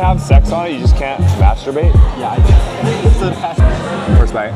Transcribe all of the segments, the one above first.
have sex on it, you just can't masturbate? Yeah, I did. First bite.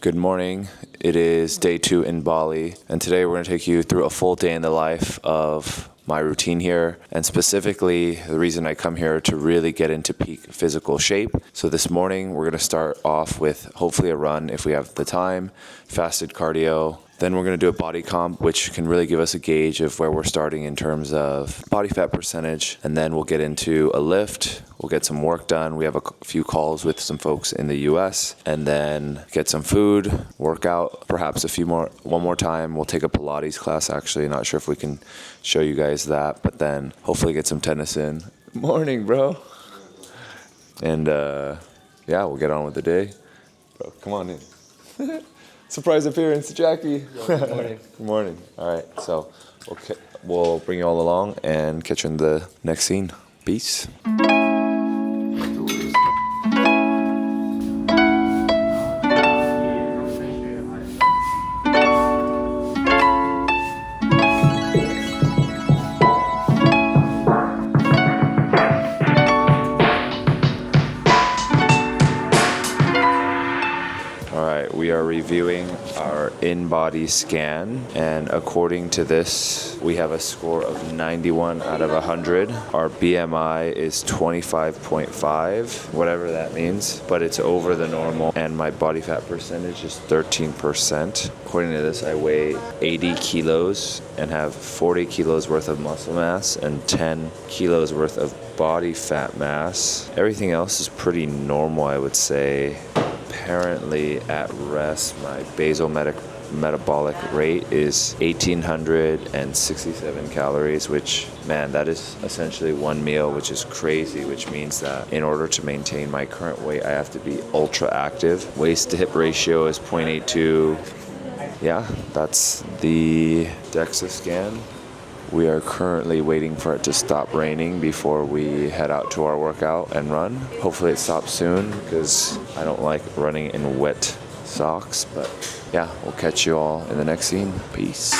Good morning. It is day 2 in Bali, and today we're going to take you through a full day in the life of my routine here, and specifically the reason I come here to really get into peak physical shape. So this morning we're going to start off with hopefully a run if we have the time, fasted cardio. Then we're going to do a body comp, which can really give us a gauge of where we're starting in terms of body fat percentage. And then we'll get into a lift. We'll get some work done. We have a few calls with some folks in the US, and then get some food, work out, perhaps one more time. We'll take a Pilates class, actually. Not sure if we can show you guys that, but then hopefully get some tennis in. Morning, bro. And yeah, we'll get on with the day. Bro, come on in. Surprise appearance, Jackie. Good morning. Good morning. All right, so we'll bring you all along and catch you in the next scene. Peace. We are reviewing our in-body scan, and according to this, we have a score of 91 out of 100. Our BMI is 25.5, whatever that means, but it's over the normal, and my body fat percentage is 13%. According to this, I weigh 80 kilos and have 40 kilos worth of muscle mass and 10 kilos worth of body fat mass. Everything else is pretty normal, I would say. Apparently at rest, my basal metabolic rate is 1,867 calories, which, man, that is essentially one meal, which is crazy, which means that in order to maintain my current weight, I have to be ultra active. Waist to hip ratio is 0.82. Yeah, that's the DEXA scan. We are currently waiting for it to stop raining before we head out to our workout and run. Hopefully it stops soon, because I don't like running in wet socks. But yeah, we'll catch you all in the next scene. Peace.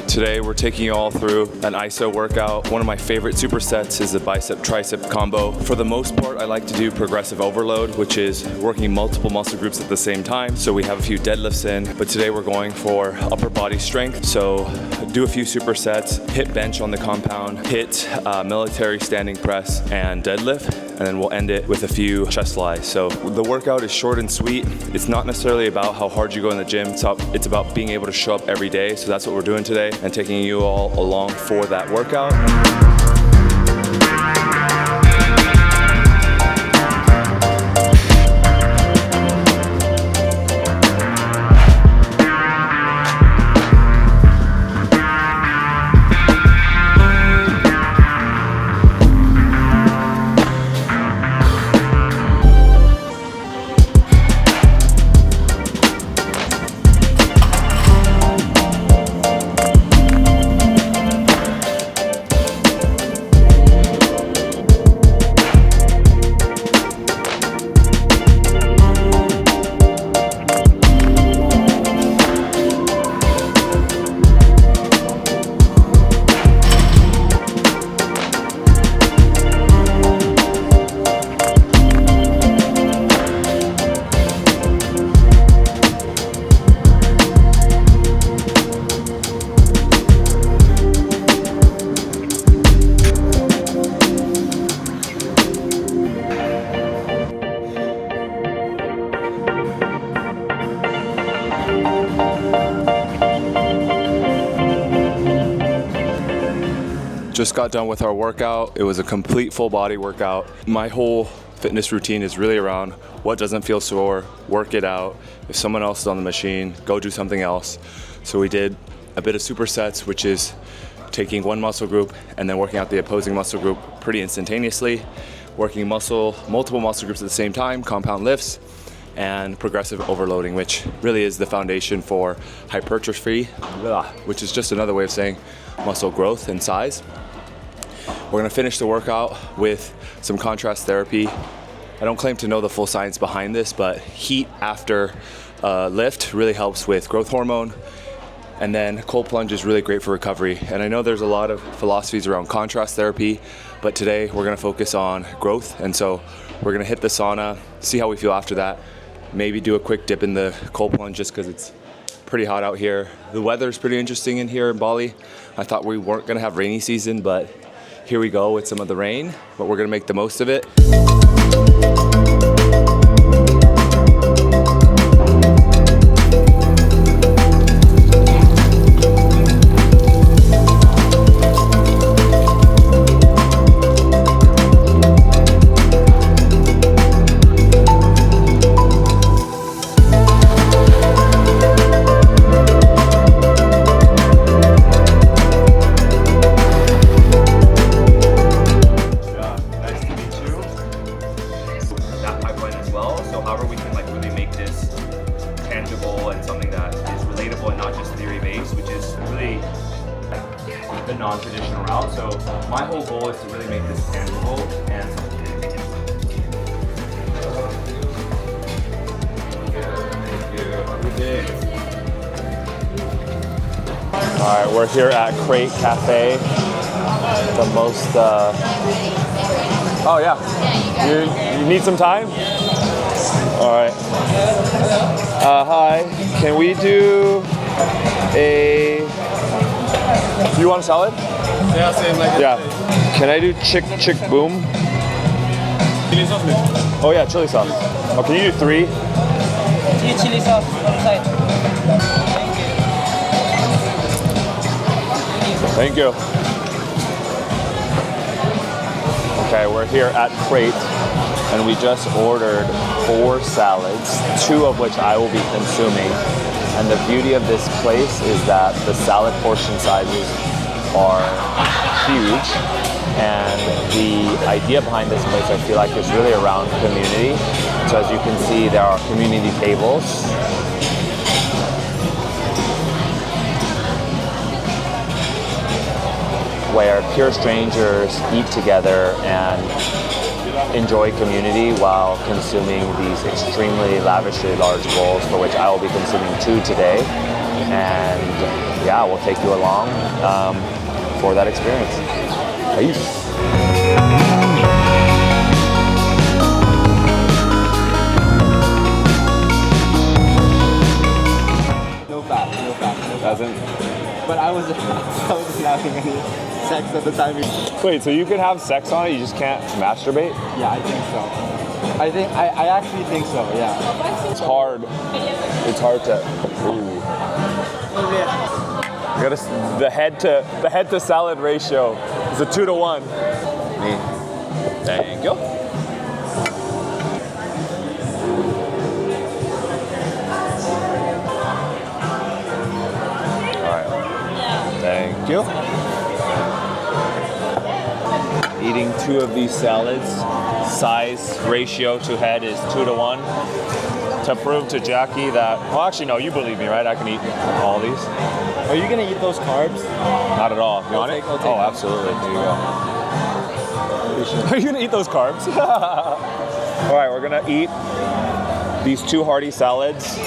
Today we're taking you all through an ISO workout. One of my favorite supersets is the bicep-tricep combo. For the most part, I like to do progressive overload, which is working multiple muscle groups at the same time. So we have a few deadlifts in, but today we're going for upper body strength. So do a few supersets, hit bench on the compound, hit military standing press and deadlift, and then we'll end it with a few chest flies. So the workout is short and sweet. It's not necessarily about how hard you go in the gym. It's about being able to show up every day. So that's what we're doing today, and taking you all along for that workout. Just got done with our workout. It was a complete full body workout. My whole fitness routine is really around what doesn't feel sore, work it out. If someone else is on the machine, go do something else. So we did a bit of supersets, which is taking one muscle group and then working out the opposing muscle group pretty instantaneously, working multiple muscle groups at the same time, compound lifts, and progressive overloading, which really is the foundation for hypertrophy, which is just another way of saying muscle growth and size. We're gonna finish the workout with some contrast therapy. I don't claim to know the full science behind this, but heat after lift really helps with growth hormone. And then cold plunge is really great for recovery. And I know there's a lot of philosophies around contrast therapy, but today we're gonna focus on growth. And so we're gonna hit the sauna, see how we feel after that. Maybe do a quick dip in the cold plunge just because it's pretty hot out here. The weather's pretty interesting in here in Bali. I thought we weren't gonna have rainy season, but here we go with some of the rain, but we're gonna make the most of it. However we can really make this tangible and something that is relatable and not just theory-based, which is really the non-traditional route. So my whole goal is to really make this tangible and All right, we're here at Crate Cafe. The most, oh yeah, you need some time? All right. Hi, can we do you want a salad? Yeah, same like Yeah. Can I do chick boom? chili sauce. Oh yeah, chili sauce. Oh, can you do 3? Chili sauce on the side. Thank you. Okay, we're here at Crate, and we just ordered 4 salads, 2 of which I will be consuming. And the beauty of this place is that the salad portion sizes are huge, and the idea behind this place I feel like is really around community. So as you can see, there are community tables. Where pure strangers eat together and enjoy community while consuming these extremely lavishly large bowls, for which I will be consuming 2 today. And yeah, we'll take you along for that experience. Peace. No fat. Doesn't. But I was just laughing at it. Sex at the time. Wait, so you can have sex on it, you just can't masturbate? Yeah, I think so. I actually think so, yeah. It's hard. It's hard to. Ooh. You gotta, the head to salad ratio is a 2 to 1. Thank you. All right. Thank you. Eating 2 of these salads, size ratio to head is 2 to 1. To prove to Jackie that, well, actually, no, you believe me, right? I can eat all these. Are you gonna eat those carbs? Not at all. You want it? I'll take Oh, one. absolutely. Here you go. Are you gonna eat those carbs? All right, we're gonna eat these 2 hearty salads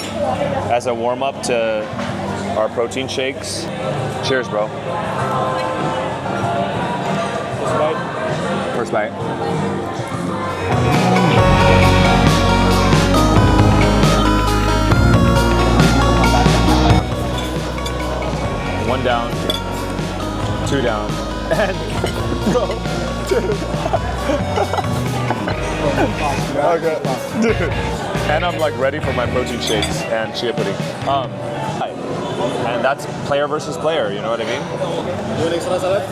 as a warm up to our protein shakes. Cheers, bro. First bite. One down, 2 down, and bro, dude. Okay, dude. And I'm like ready for my protein shakes and chia pudding. And that's player versus player, you know what I mean? You want extra salad?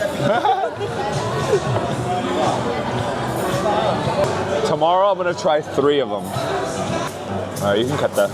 Tomorrow I'm gonna try 3 of them. Alright, you can cut that.